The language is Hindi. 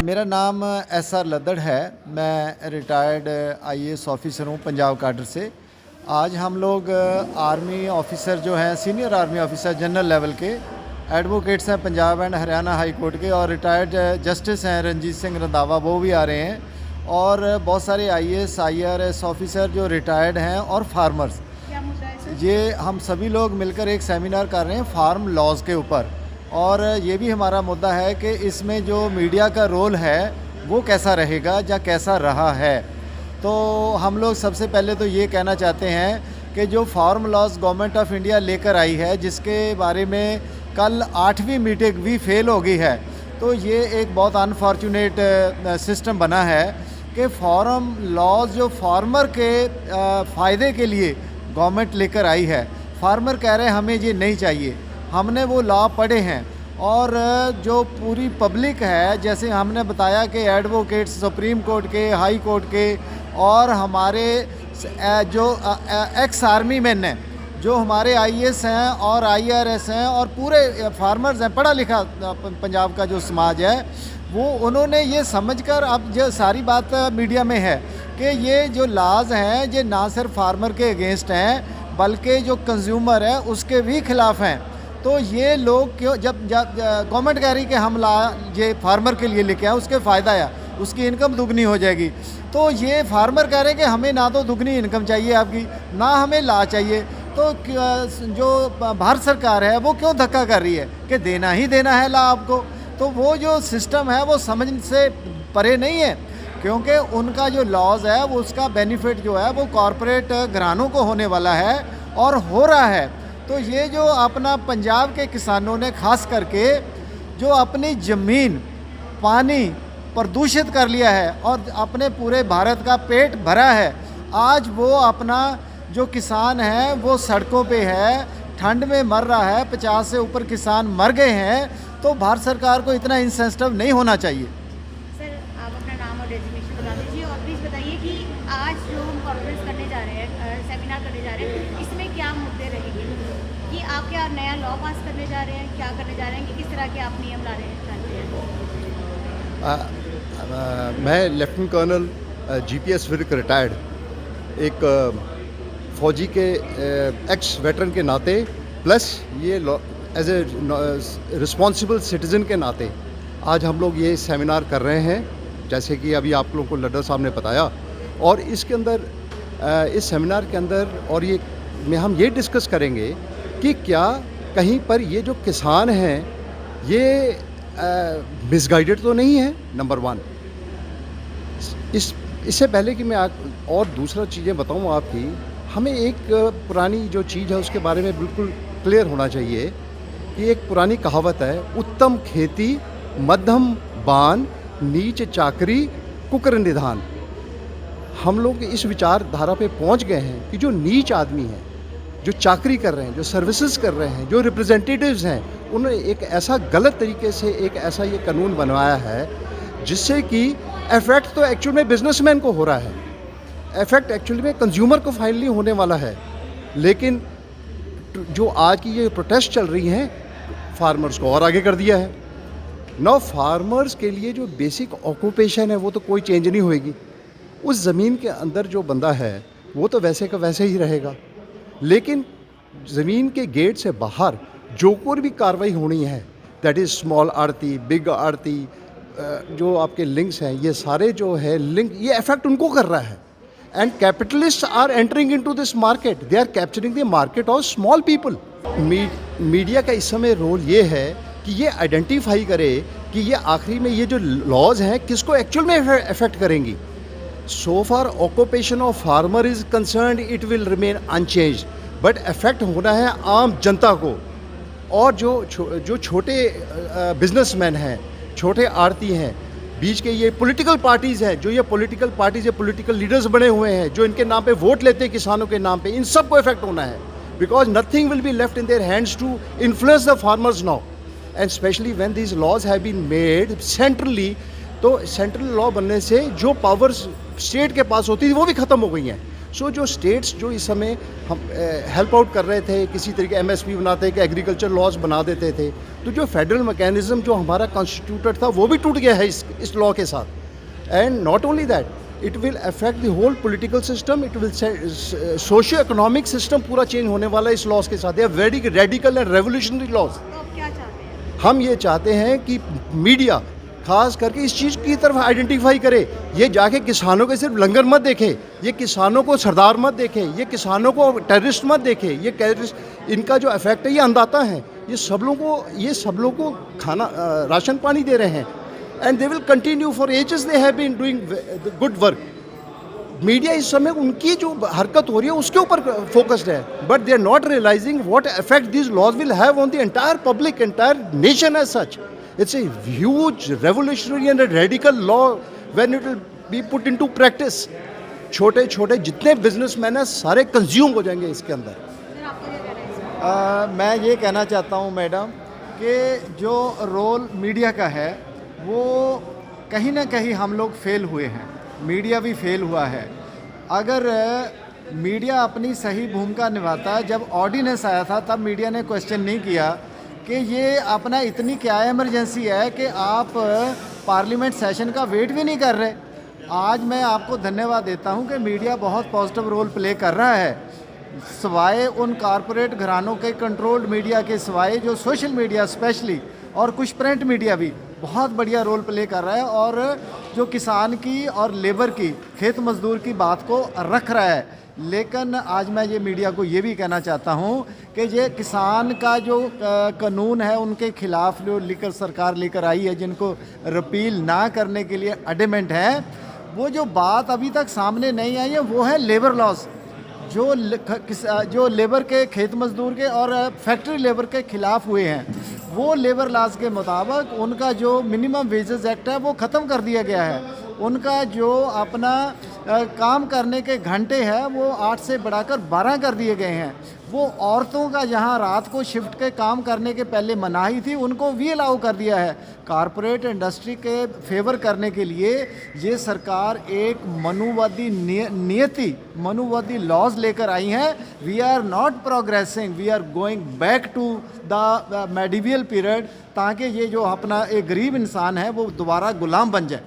मेरा नाम एस.आर. लद्दड़ है। मैं रिटायर्ड आईएएस ऑफिसर हूँ पंजाब काडर से। आज हम लोग आर्मी ऑफिसर जो हैं, senior army officer general level के एडवोकेट्स हैं Punjab and Haryana high court के, और रिटायर्ड जस्टिस हैं रंजीत सिंह रंधावा, वो भी आ रहे हैं, और बहुत सारे आईएएस आईआरएस ऑफिसर जो रिटायर्ड हैं, और फार्मर्स। ये हम सभी लोग मिलकर एक सेमिनार कर रहे हैं फार्म लॉज के ऊपर, और ये भी हमारा मुद्दा है कि इसमें जो मीडिया का रोल है वो कैसा रहेगा या कैसा रहा है। तो हम लोग सबसे पहले तो ये कहना चाहते हैं कि जो farm laws government of India लेकर आई है, जिसके बारे में कल 8वीं मीटिंग भी फेल हो गई है, तो ये एक बहुत अनफॉर्चुनेट सिस्टम बना है कि फार्म लॉज जो फार्मर के फ़ायदे के लिए गवर्नमेंट लेकर आई है, फार्मर कह रहे हैं हमें ये नहीं चाहिए। हमने वो लॉ पढ़े हैं, और जो पूरी पब्लिक है, जैसे हमने बताया कि एडवोकेट्स सुप्रीम कोर्ट के, हाई कोर्ट के, और हमारे जो एक्स आर्मी मैन हैं, जो हमारे आईएएस हैं और आईआरएस हैं, और पूरे फार्मर्स हैं, पढ़ा लिखा पंजाब का जो समाज है, वो उन्होंने ये समझकर, अब जो सारी बात मीडिया में है कि ये जो लॉज हैं ये ना सिर्फ फार्मर के अगेंस्ट हैं बल्कि जो कंज्यूमर है उसके भी खिलाफ हैं। तो ये लोग क्यों, जब गवर्नमेंट कह रही कि हम ये फार्मर के लिए लेके आए, उसके फ़ायदा है, उसकी इनकम दुगनी हो जाएगी, तो ये फार्मर कह रहे हैं कि हमें ना तो दुगनी इनकम चाहिए आपकी, ना हमें ला चाहिए। तो जो भारत सरकार है वो क्यों धक्का कर रही है कि देना ही देना है ला आपको। तो वो जो सिस्टम है वो समझ से परे नहीं है, क्योंकि उनका जो लॉज है वो उसका बेनिफिट जो है वो कॉरपोरेट घरानों को होने वाला है और हो रहा है। तो ये जो अपना पंजाब के किसानों ने खास करके जो अपनी ज़मीन पानी प्रदूषित कर लिया है और अपने पूरे भारत का पेट भरा है, आज वो अपना जो किसान है वो सड़कों पे है, ठंड में मर रहा है, 50 से ऊपर किसान मर गए हैं। तो भारत सरकार को इतना इंसेंसिटिव नहीं होना चाहिए। सर, आप अपना नाम और डेजिग्नेशन बता दीजिए, और प्लीज़ बताइए कि आज जो हम कॉन्फ्रेंस करने जा रहे हैं, सेमिनार करने जा रहे हैं, इसमें क्या मुद्दे रहेंगे, कि आप क्या नया लॉ पास करने जा रहे हैं, क्या करने जा रहे हैं, कि किस तरह के आप नियम ला रहे हैं, जानते हैं? मैं lieutenant colonel GPS Virk retired, एक फ़ौजी के एक्स वेटरन के नाते, प्लस ये एज ए रिस्पॉन्सिबल सिटीज़न के नाते आज हम लोग ये सेमिनार कर रहे हैं, जैसे कि अभी आप लोगों को लड्डा साहब ने बताया। और इसके अंदर इस सेमिनार के अंदर और ये में हम ये डिस्कस करेंगे कि क्या कहीं पर ये जो किसान हैं ये मिसगाइडेड तो नहीं है, नंबर 1। इससे पहले कि मैं और दूसरा चीज़ें बताऊँ आपकी, हमें एक पुरानी जो चीज़ है उसके बारे में बिल्कुल क्लियर होना चाहिए कि एक पुरानी कहावत है, उत्तम खेती मध्यम बान नीच चाकरी कुकर निधान। हम लोग इस विचारधारा पे पहुंच गए हैं कि जो नीच आदमी हैं, जो चाकरी कर रहे हैं, जो सर्विसेज कर रहे हैं, जो रिप्रेजेंटेटिव्स हैं, उन्होंने एक ऐसा गलत तरीके से एक ऐसा ये कानून बनवाया है जिससे कि इफेक्ट तो एक्चुअल में बिजनेसमैन को हो रहा है, इफेक्ट एक्चुअली में कंज्यूमर को फाइनली होने वाला है। लेकिन जो आज की ये प्रोटेस्ट चल रही हैं, फार्मर्स को और आगे कर दिया है। नाउ फार्मर्स के लिए जो बेसिक ऑक्यूपेशन है वो तो कोई चेंज नहीं होएगी। उस ज़मीन के अंदर जो बंदा है वो तो वैसे का वैसे ही रहेगा, लेकिन ज़मीन के गेट से बाहर जो कोई भी कार्रवाई होनी है, दैट इज़ स्मॉल आड़ती, बिग आड़ती, जो आपके लिंक्स हैं, ये सारे जो है लिंक, ये इफेक्ट उनको कर रहा है। And capitalist are entering into this market, they are capturing the market of small people. Media का इस समय रोल ये है कि ये आइडेंटिफाई करे कि ये आखिरी में ये जो लॉज हैं किसको एक्चुअल में इफेक्ट करेंगी। So far occupation of farmer is concerned, it will remain unchanged, but effect होना है आम जनता को। और जो छोटे बिजनेसमैन हैं, छोटे आड़ती हैं, बीच के ये पॉलिटिकल पार्टीज़ हैं, जो ये पॉलिटिकल पार्टीज़, ये पॉलिटिकल लीडर्स बने हुए हैं, जो इनके नाम पे वोट लेते हैं किसानों के नाम पे, इन सब को इफेक्ट होना है, because nothing will be left in their hands to influence the farmers now, and specially when these laws have been made centrally. तो सेंट्रल लॉ बनने से जो पावर्स स्टेट के पास होती थी वो भी ख़त्म हो गई हैं। सो जो स्टेट्स जो इस समय हम हेल्प आउट कर रहे थे, किसी तरीके MSP बनाते कि एग्रीकल्चर लॉज बना देते थे, तो जो फेडरल मैकेनिज्म जो हमारा कॉन्स्टिट्यूटेड था वो भी टूट गया है इस लॉ के साथ। And not only that, it will affect the whole political system, it will socio economic system पूरा चेंज होने वाला है इस लॉज के साथ। They are very radical and revolutionary laws. तो आप क्या चाहते हैं? हम ये चाहते हैं कि मीडिया खास करके इस चीज़ की तरफ आइडेंटिफाई करे, ये जाके किसानों के सिर्फ लंगर मत देखे, ये किसानों को सरदार मत देखे, ये किसानों को टेररिस्ट मत देखे, ये टेररिस्ट इनका जो इफेक्ट है ये अंदाता है, ये सब लोगों को खाना राशन पानी दे रहे हैं। And they will continue for ages, they have been doing good work. Media इस समय उनकी जो हरकत हो रही है उसके ऊपर फोकस्ड है, but they are not realising what effect this laws will have on the entire public, entire nation as such. It's a huge revolutionary and a radical law when it will be put into practice. छोटे छोटे जितने बिजनेसमैन हैं सारे कंज्यूम हो जाएंगे इसके अंदर। सर आपका क्या कहना है इस पर? मैं ये कहना चाहता हूँ मैडम कि जो रोल मीडिया का है वो कहीं ना कहीं हम लोग फेल हुए हैं, मीडिया भी फेल हुआ है। अगर मीडिया अपनी सही भूमिका निभाता, जब ऑर्डिनेंस आया था तब मीडिया ने क्वेश्चन नहीं किया कि ये अपना इतनी क्या इमरजेंसी है कि आप पार्लियामेंट सेशन का वेट भी नहीं कर रहे। आज मैं आपको धन्यवाद देता हूं कि मीडिया बहुत पॉजिटिव रोल प्ले कर रहा है, सिवाय उन कारपोरेट घरानों के कंट्रोल्ड मीडिया के सिवाय जो सोशल मीडिया स्पेशली और कुछ प्रिंट मीडिया भी बहुत बढ़िया रोल प्ले कर रहा है और जो किसान की और लेबर की, खेत मजदूर की बात को रख रहा है। लेकिन आज मैं ये मीडिया को ये भी कहना चाहता हूँ कि ये किसान का जो कानून है उनके खिलाफ जो लेकर सरकार लेकर आई है, जिनको रिपील ना करने के लिए एडमेंट है, वो जो बात अभी तक सामने नहीं आई है वो है लेबर लॉस, जो लेबर के, खेत मजदूर के और फैक्ट्री लेबर के खिलाफ हुए हैं। वो लेबर लॉस के मुताबिक उनका जो मिनिमम वेजेस एक्ट है वो ख़त्म कर दिया गया है। उनका जो अपना काम करने के घंटे हैं वो 8 से बढ़ाकर 12 कर दिए गए हैं। वो औरतों का जहां रात को शिफ्ट के काम करने के पहले मनाही थी उनको भी अलाउ कर दिया है। कारपोरेट इंडस्ट्री के फेवर करने के लिए ये सरकार एक मनुवादी लॉज लेकर आई हैं। We are not progressing, we are going back to the medieval period, ताकि ये जो अपना एक गरीब इंसान है वो दोबारा गुलाम बन जाए।